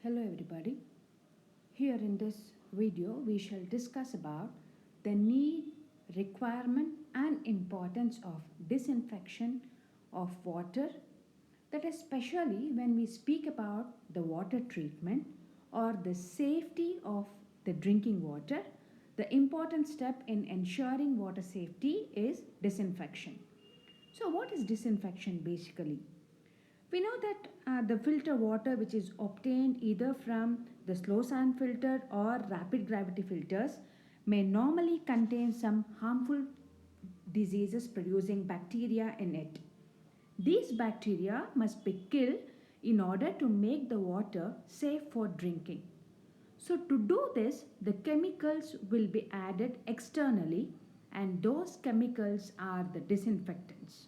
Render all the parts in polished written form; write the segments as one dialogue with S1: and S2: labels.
S1: Hello everybody. Here in this video we shall discuss about the need, requirement and importance of disinfection of water, that especially when we speak about the water treatment or the safety of the drinking water. The important step in ensuring water safety is disinfection. So what is disinfection basically? We know that the filter water which is obtained either from the slow sand filter or rapid gravity filters may normally contain some harmful diseases producing bacteria in it. These bacteria must be killed in order to make the water safe for drinking. So to do this, the chemicals will be added externally, and those chemicals are the disinfectants.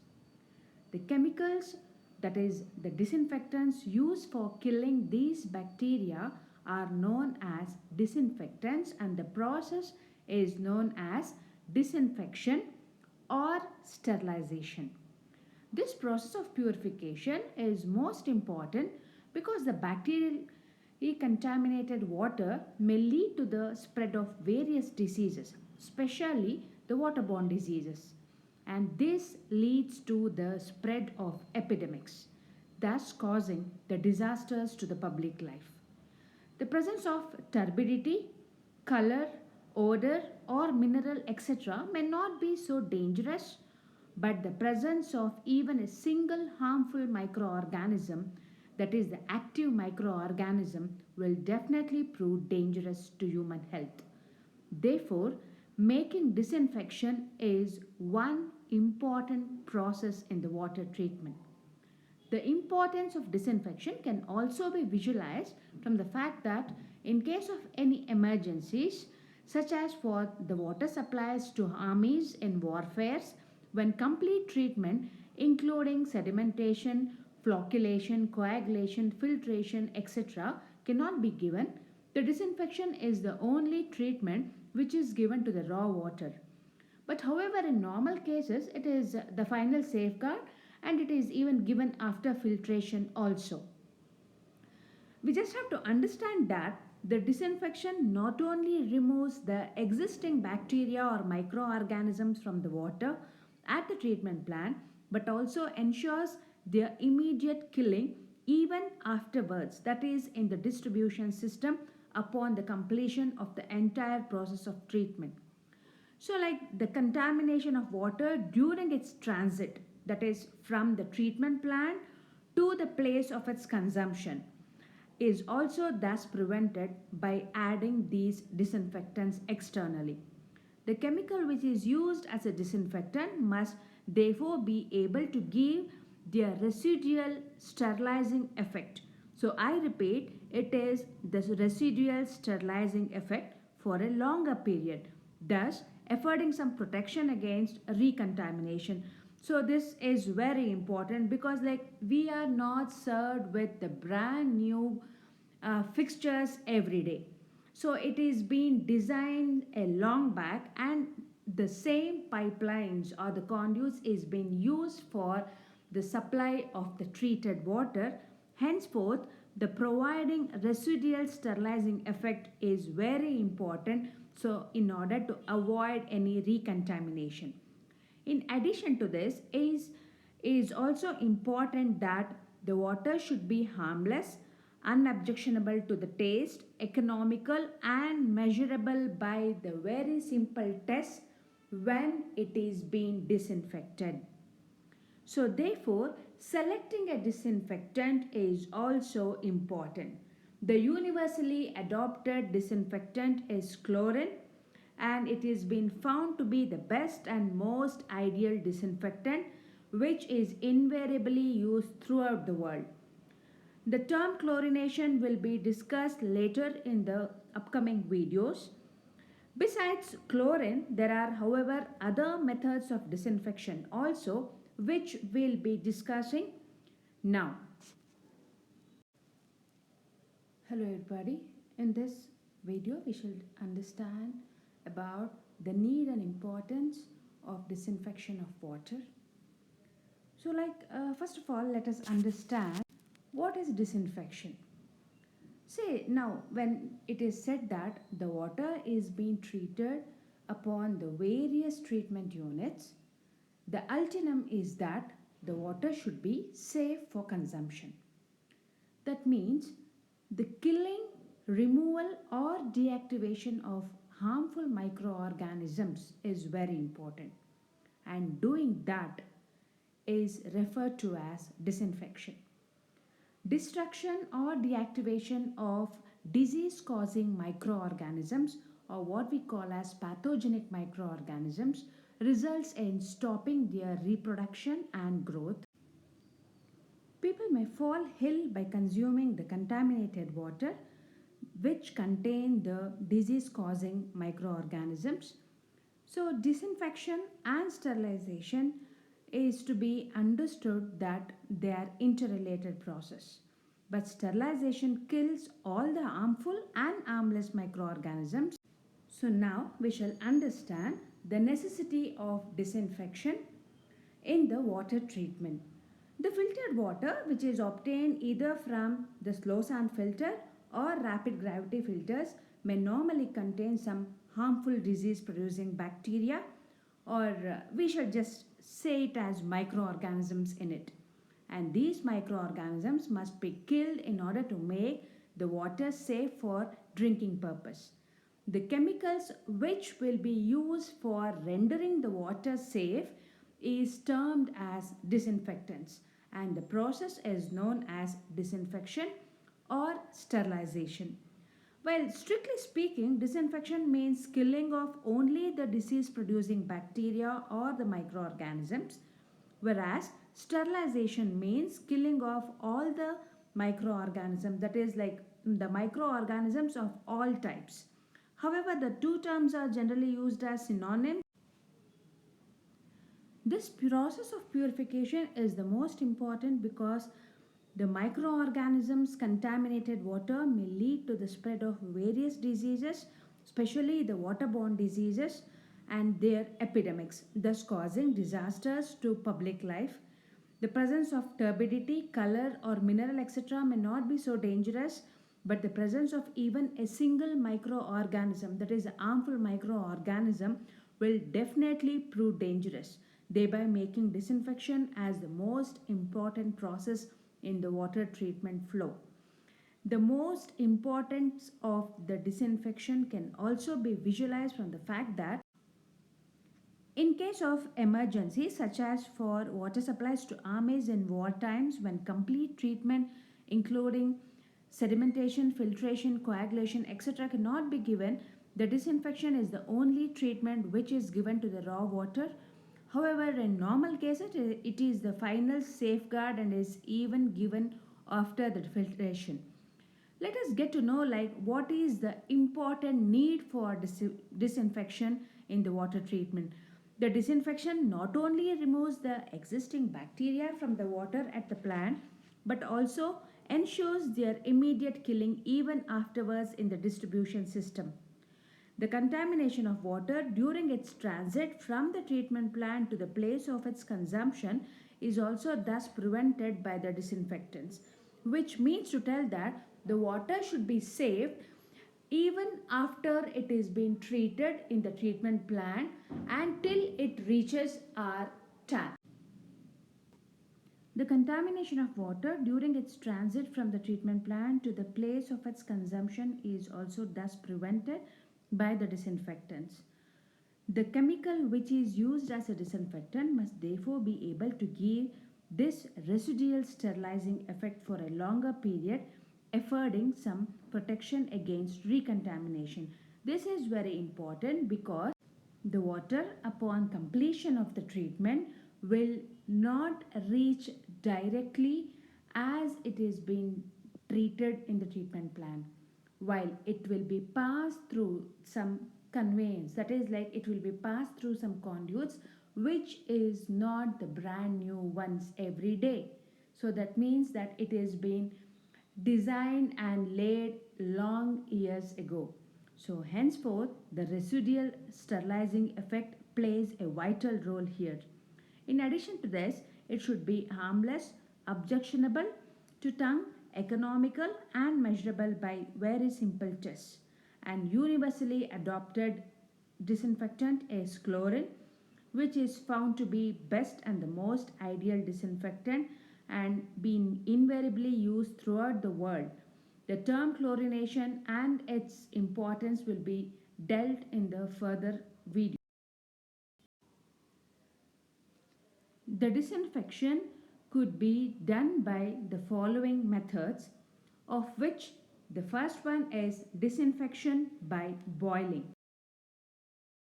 S1: The chemicals, that is, the disinfectants used for killing these bacteria, are known as disinfectants, and the process is known as disinfection or sterilization. This process of purification is most important because the bacterial contaminated water may lead to the spread of various diseases, especially the waterborne diseases, and this leads to the spread of epidemics, thus causing the disasters to the public life. The presence of turbidity, color, odor, or mineral, etc., may not be so dangerous, but the presence of even a single harmful microorganism, that is, the active microorganism, will definitely prove dangerous to human health. Therefore, making disinfection is one important process in the water treatment. The importance of disinfection can also be visualized from the fact that in case of any emergencies, such as for the water supplies to armies in warfares, when complete treatment including sedimentation, flocculation, coagulation, filtration, etc. cannot be given, the disinfection is the only treatment which is given to the raw water. But however, in normal cases, it is the final safeguard, and it is even given after filtration also. We just have to understand that the disinfection not only removes the existing bacteria or microorganisms from the water at the treatment plant, but also ensures their immediate killing even afterwards, that is, in the distribution system upon the completion of the entire process of treatment. So, like the contamination of water during its transit, that is, from the treatment plant to the place of its consumption, is also thus prevented by adding these disinfectants externally. The chemical which is used as a disinfectant must therefore be able to give their residual sterilizing effect. So, I repeat, it is the residual sterilizing effect for a longer period, thus affording some protection against recontamination. So this is very important because like we are not served with the brand new fixtures every day. So it is being designed a long back, and the same pipelines or the conduits is being used for the supply of the treated water. Henceforth, the providing residual sterilizing effect is very important, so in order to avoid any recontamination. In addition to this, is also important that the water should be harmless, unobjectionable to the taste, economical and measurable by the very simple test when it is being disinfected. So therefore, selecting a disinfectant is also important. The universally adopted disinfectant is chlorine, and it has been found to be the best and most ideal disinfectant which is invariably used throughout the world. The term chlorination will be discussed later in the upcoming videos. Besides chlorine, there are, however, other methods of disinfection also, which we'll be discussing now. Hello everybody. In this video, we shall understand about the need and importance of disinfection of water. So first of all, let us understand what is disinfection. Say now, when it is said that the water is being treated upon the various treatment units, the ultimum is that the water should be safe for consumption. That means the killing, removal, or deactivation of harmful microorganisms is very important, and doing that is referred to as disinfection. Destruction or deactivation of disease causing microorganisms, or what we call as pathogenic microorganisms, results in stopping their reproduction and growth. People may fall ill by consuming the contaminated water which contain the disease causing microorganisms. So, disinfection and sterilization is to be understood that they are interrelated process. But sterilization kills all the harmful and harmless microorganisms. So now we shall understand the necessity of disinfection in the water treatment. The filtered water, which is obtained either from the slow sand filter or rapid gravity filters, may normally contain some harmful disease producing bacteria, or we should just say it as microorganisms in it. And these microorganisms must be killed in order to make the water safe for drinking purpose. The chemicals which will be used for rendering the water safe is termed as disinfectants, and the process is known as disinfection or sterilization. Well, strictly speaking, disinfection means killing of only the disease producing bacteria or the microorganisms, whereas sterilization means killing of all the microorganisms, that is, like the microorganisms of all types. However, the two terms are generally used as synonyms. This process of purification is the most important because the microorganisms contaminated water may lead to the spread of various diseases, especially the waterborne diseases and their epidemics, thus causing disasters to public life. The presence of turbidity, color, or mineral, etc., may not be so dangerous, but the presence of even a single microorganism, that is, a harmful microorganism, will definitely prove dangerous, thereby making disinfection as the most important process in the water treatment flow. The most importance of the disinfection can also be visualized from the fact that in case of emergencies, such as for water supplies to armies in war times, when complete treatment, including sedimentation, filtration, coagulation, etc., cannot be given, the disinfection is the only treatment which is given to the raw water. However, in normal cases, it is the final safeguard and is even given after the filtration. Let us get to know like what is the important need for disinfection in the water treatment. The disinfection not only removes the existing bacteria from the water at the plant but also ensures their immediate killing even afterwards in the distribution system. The contamination of water during its transit from the treatment plant to the place of its consumption is also thus prevented by the disinfectants, which means to tell that the water should be saved even after it is being treated in the treatment plant until it reaches our tap. The contamination of water during its transit from the treatment plant to the place of its consumption is also thus prevented by the disinfectants. The chemical which is used as a disinfectant must therefore be able to give this residual sterilizing effect for a longer period, affording some protection against recontamination. This is very important because the water upon completion of the treatment will not reach directly as it is being treated in the treatment plant, while it will be passed through some conveyance, that is like it will be passed through some conduits which is not the brand new ones every day. So that means that it is been designed and laid long years ago. So henceforth the residual sterilizing effect plays a vital role here. In addition to this, it should be harmless, objectionable to tongue, economical, and measurable by very simple tests. And universally adopted disinfectant is chlorine, which is found to be best and the most ideal disinfectant and been invariably used throughout the world. The term chlorination and its importance will be dealt in the further video. The disinfection could be done by the following methods, of which the first one is disinfection by boiling.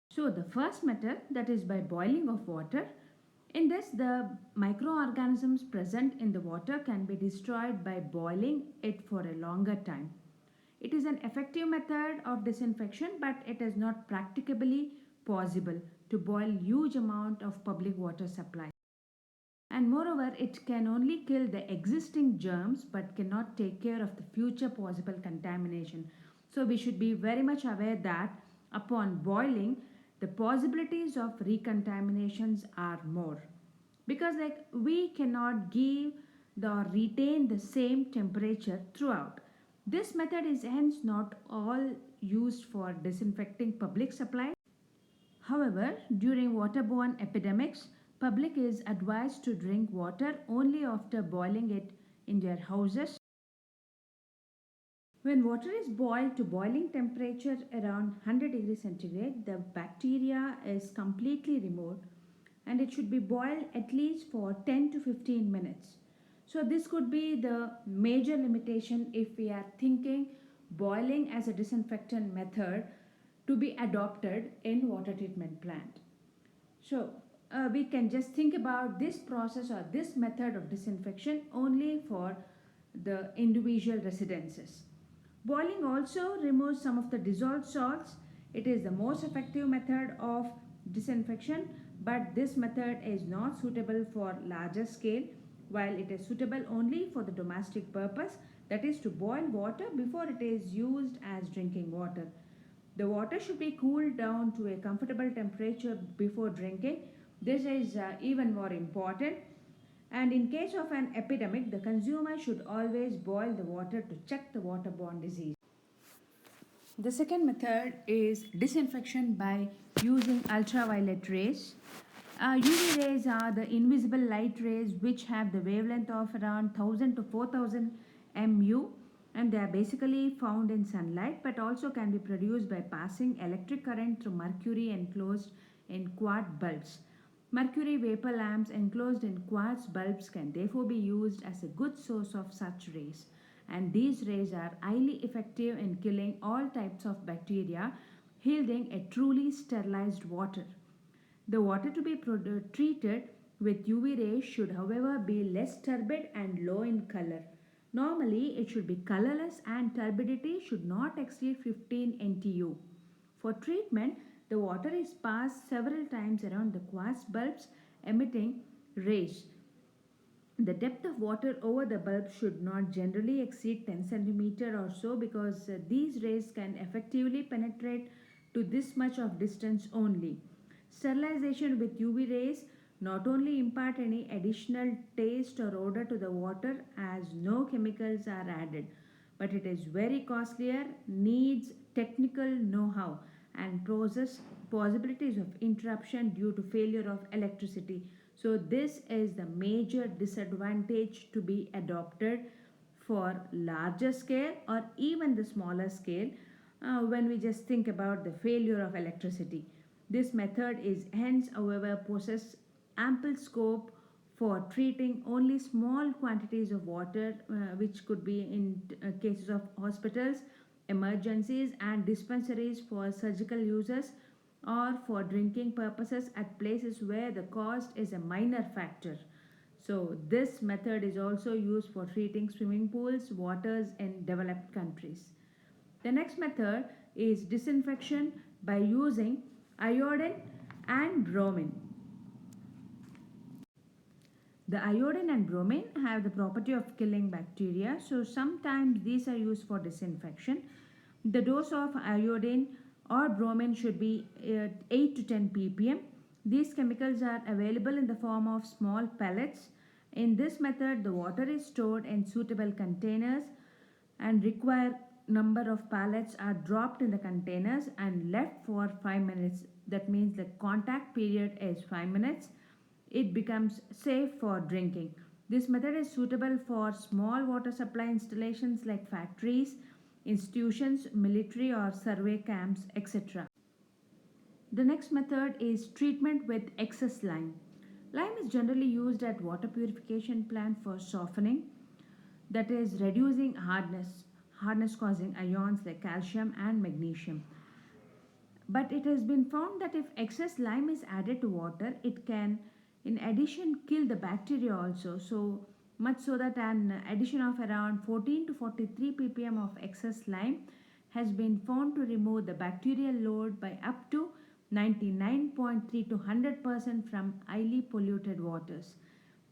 S1: So, the first method, that is by boiling of water. In this, the microorganisms present in the water can be destroyed by boiling it for a longer time. It is an effective method of disinfection, but it is not practicably possible to boil huge amount of public water supply. And moreover, it can only kill the existing germs but cannot take care of the future possible contamination. So we should be very much aware that upon boiling, the possibilities of recontaminations are more, because like we cannot give or retain the same temperature throughout. This method is hence not all used for disinfecting public supplies. However, during waterborne epidemics, public is advised to drink water only after boiling it in their houses. When water is boiled to boiling temperature around 100 degrees centigrade, the bacteria is completely removed and it should be boiled at least for 10 to 15 minutes. So this could be the major limitation if we are thinking boiling as a disinfectant method to be adopted in water treatment plant. So we can just think about this process or this method of disinfection only for the individual residences. Boiling also removes some of the dissolved salts. It is the most effective method of disinfection, but this method is not suitable for larger scale, while it is suitable only for the domestic purpose, that is to boil water before it is used as drinking water. The water should be cooled down to a comfortable temperature before drinking. This is even more important. And in case of an epidemic, the consumer should always boil the water to check the waterborne disease. The second method is disinfection by using ultraviolet rays. UV rays are the invisible light rays which have the wavelength of around 1000 to 4000 mu, and they are basically found in sunlight but also can be produced by passing electric current through mercury enclosed in quartz bulbs. Mercury vapor lamps enclosed in quartz bulbs can therefore be used as a good source of such rays, and these rays are highly effective in killing all types of bacteria, yielding a truly sterilized water. The water to be treated with UV rays should, however, be less turbid and low in color. Normally, it should be colorless and turbidity should not exceed 15 NTU. For treatment, the water is passed several times around the quartz bulbs emitting rays. The depth of water over the bulb should not generally exceed 10 centimeter or so, because these rays can effectively penetrate to this much of distance only. Sterilization with UV rays not only impart any additional taste or odor to the water as no chemicals are added, but it is very costlier, needs technical know-how, and poses possibilities of interruption due to failure of electricity. So this is the major disadvantage to be adopted for larger scale or even the smaller scale, when we just think about the failure of electricity. This method is hence, however, possesses ample scope for treating only small quantities of water, which could be in cases of hospitals, emergencies, and dispensaries for surgical uses, or for drinking purposes at places where the cost is a minor factor. So, this method is also used for treating swimming pools, waters in developed countries. The next method is disinfection by using iodine and bromine. The iodine and bromine have the property of killing bacteria, so sometimes these are used for disinfection. The dose of iodine or bromine should be 8 to 10 ppm. These chemicals are available in the form of small pellets In this method, the water is stored in suitable containers and required number of pallets are dropped in the containers and left for 5 minutes. That means the contact period is 5 minutes. It becomes safe for drinking. This method is suitable for small water supply installations like factories, institutions, military or survey camps, etc. The next method is treatment with excess lime. Lime is generally used at water purification plant for softening, that is reducing hardness causing ions like calcium and magnesium. But it has been found that if excess lime is added to water, it can, in addition, kill the bacteria also. So much so that an addition of around 14 to 43 ppm of excess lime has been found to remove the bacterial load by up to 99.3 to 100% from highly polluted waters.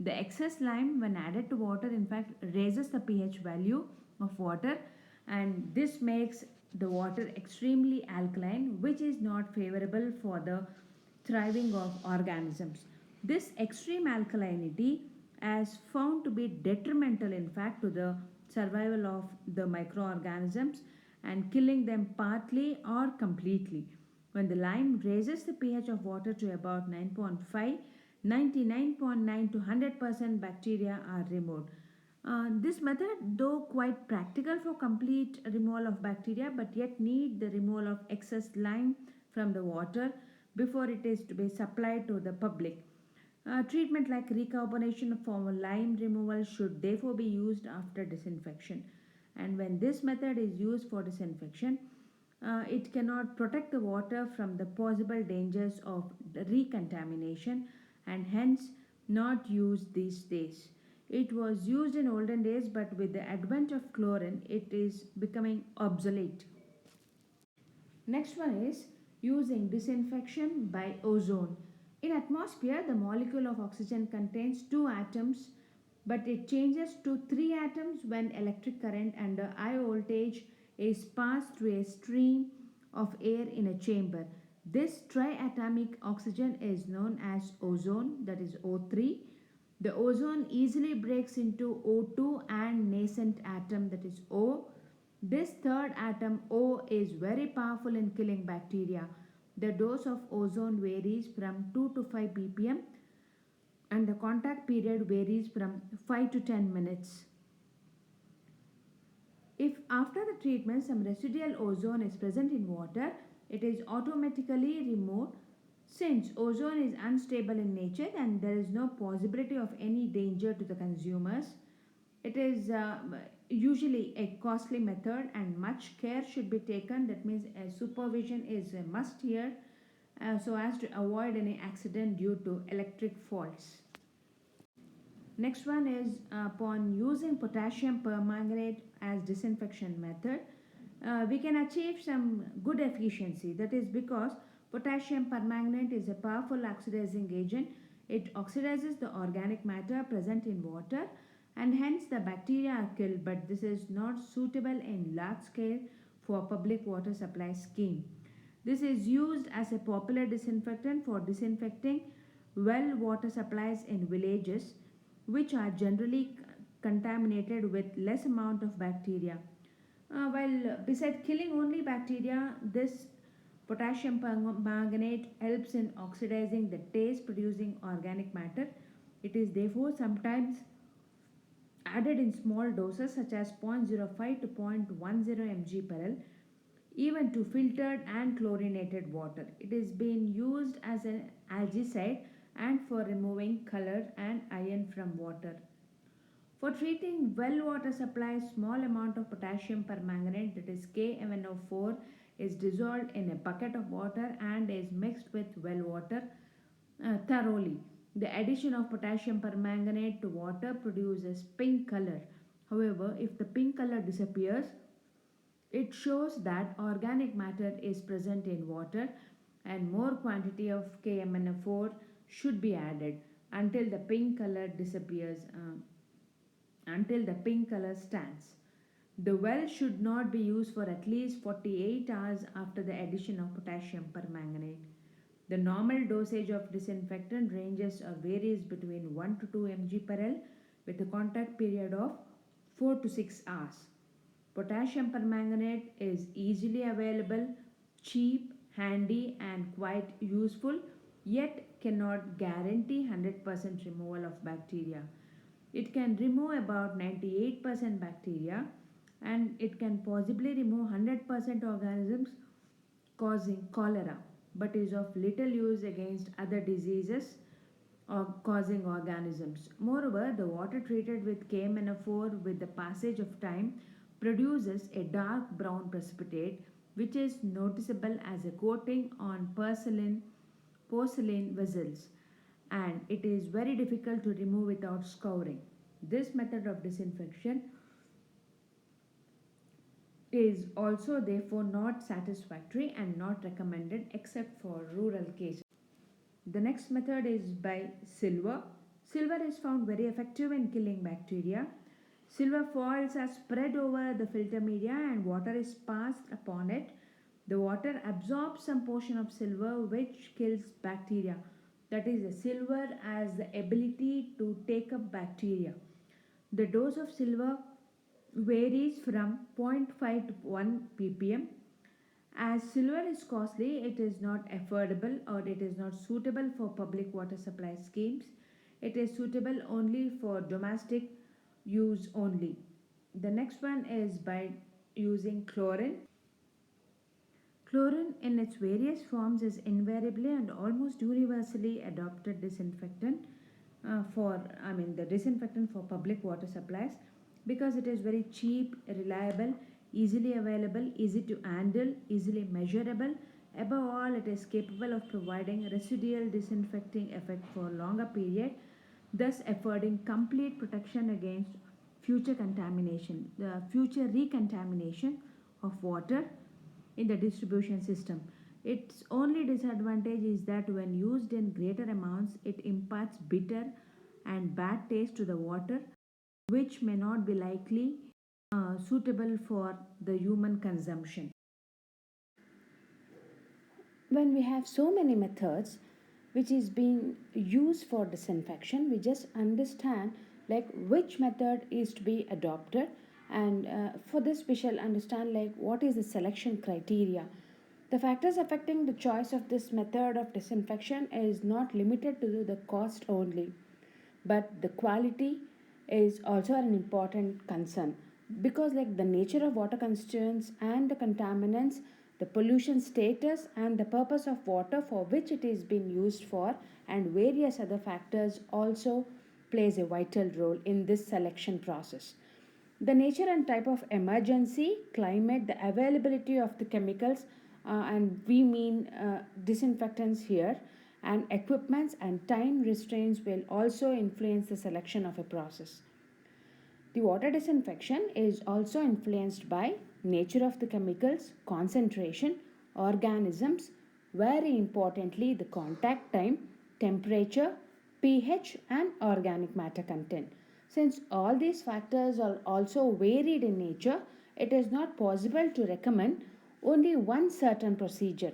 S1: The excess lime, when added to water, in fact, raises the pH value of water, and this makes the water extremely alkaline, which is not favorable for the thriving of organisms. This extreme alkalinity is found to be detrimental, in fact, to the survival of the microorganisms and killing them partly or completely. When the lime raises the pH of water to about 9.5, 99.9 to 100% bacteria are removed. This method, though quite practical for complete removal of bacteria, but yet need the removal of excess lime from the water before it is to be supplied to the public. Treatment like recarbonation for lime removal should therefore be used after disinfection. And when this method is used for disinfection, it cannot protect the water from the possible dangers of recontamination and hence not used these days. It was used in olden days, but with the advent of chlorine, it is becoming obsolete. Next one is using disinfection by ozone. In atmosphere, the molecule of oxygen contains two atoms, but it changes to three atoms when electric current under high voltage is passed through a stream of air in a chamber. This triatomic oxygen is known as ozone, that is O3. The ozone easily breaks into O2 and nascent atom, that is O. This third atom O is very powerful in killing bacteria. The dose of ozone varies from 2 to 5 ppm and the contact period varies from 5 to 10 minutes. If after the treatment some residual ozone is present in water, it is automatically removed. Since ozone is unstable in nature and there is no possibility of any danger to the consumers, it is usually a costly method and much care should be taken. That means supervision is a must here so as to avoid any accident due to electric faults. Next one is upon using potassium permanganate as disinfection method, we can achieve some good efficiency. That is because potassium permanganate is a powerful oxidizing agent. It oxidizes the organic matter present in water and hence the bacteria are killed, but this is not suitable in large scale for public water supply scheme. This is used as a popular disinfectant for disinfecting well water supplies in villages which are generally contaminated with less amount of bacteria. While beside killing only bacteria, this potassium permanganate helps in oxidizing the taste producing organic matter. It is therefore sometimes added in small doses such as 0.05 to 0.10 mg per L, even to filtered and chlorinated water. It is being used as an algicide and for removing color and iron from water. For treating well water supply, small amount of potassium permanganate, that is KMnO4, is dissolved in a bucket of water and is mixed with well water thoroughly. The addition of potassium permanganate to water produces pink color. However, if the pink color disappears, it shows that organic matter is present in water and more quantity of KMnO4 should be added until the pink color disappears, until the pink color stands. The well should not be used for at least 48 hours after the addition of potassium permanganate. The normal dosage of disinfectant ranges or varies between 1 to 2 mg per L with a contact period of 4 to 6 hours. Potassium permanganate is easily available, cheap, handy, and quite useful, yet cannot guarantee 100% removal of bacteria. It can remove about 98% bacteria, and it can possibly remove 100% organisms causing cholera, but is of little use against other diseases or causing organisms. Moreover, the water treated with K-manophore with the passage of time produces a dark brown precipitate which is noticeable as a coating on porcelain vessels, and it is very difficult to remove without scouring. This method of disinfection is also therefore not satisfactory and not recommended except for rural cases. The next method is by silver. Silver is found very effective in killing bacteria. Silver foils are spread over the filter media and water is passed upon it. The water absorbs some portion of silver which kills bacteria. That is, the silver has the ability to take up bacteria. The dose of silver varies from zero point 0.5 to 1 ppm. As silver is costly, it is not affordable or it is not suitable for public water supply schemes. It is suitable only for domestic use only. The next one is by using chlorine. Chlorine in its various forms is invariably and almost universally adopted disinfectant the disinfectant for public water supplies because it is very cheap, reliable, easily available, easy to handle, easily measurable. Above all, it is capable of providing residual disinfecting effect for longer period, thus affording complete protection against the future recontamination of water in the distribution system. Its only disadvantage is that when used in greater amounts, it imparts bitter and bad taste to the water, which may not be likely suitable for the human consumption. When we have so many methods which is being used for disinfection, we just understand like which method is to be adopted, and for this we shall understand like what is the selection criteria. The factors affecting the choice of this method of disinfection is not limited to the cost only, but the quality is also an important concern because like the nature of water constituents and the contaminants, the pollution status and the purpose of water for which it is being used for, and various other factors also plays a vital role in this selection process. The nature and type of emergency, climate, the availability of the chemicals, and we mean disinfectants here, and equipments and time restraints will also influence the selection of a process. The water disinfection is also influenced by nature of the chemicals, concentration, organisms, very importantly the contact time, temperature, pH and organic matter content. Since all these factors are also varied in nature, it is not possible to recommend only one certain procedure.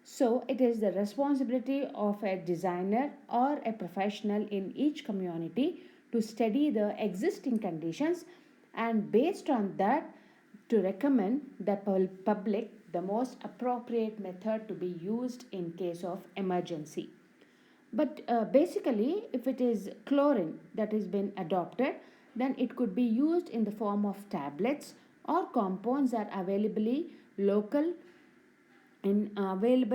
S1: So, it is the responsibility of a designer or a professional in each community to study the existing conditions and based on that to recommend the public the most appropriate method to be used in case of emergency. But basically, if it is chlorine that has been adopted, then it could be used in the form of tablets or compounds that are available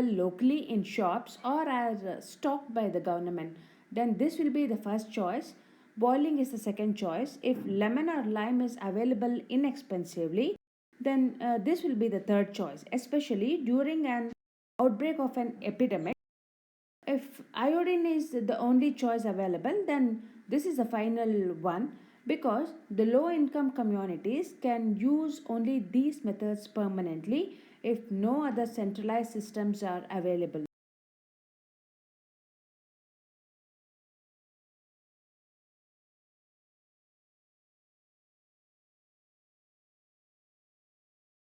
S1: locally in shops or as stocked by the government. Then this will be the first choice. Boiling is the second choice. If lemon or lime is available inexpensively, then this will be the third choice, especially during an outbreak of an epidemic. If iodine is the only choice available, then this is the final one because the low income communities can use only these methods permanently if no other centralized systems are available.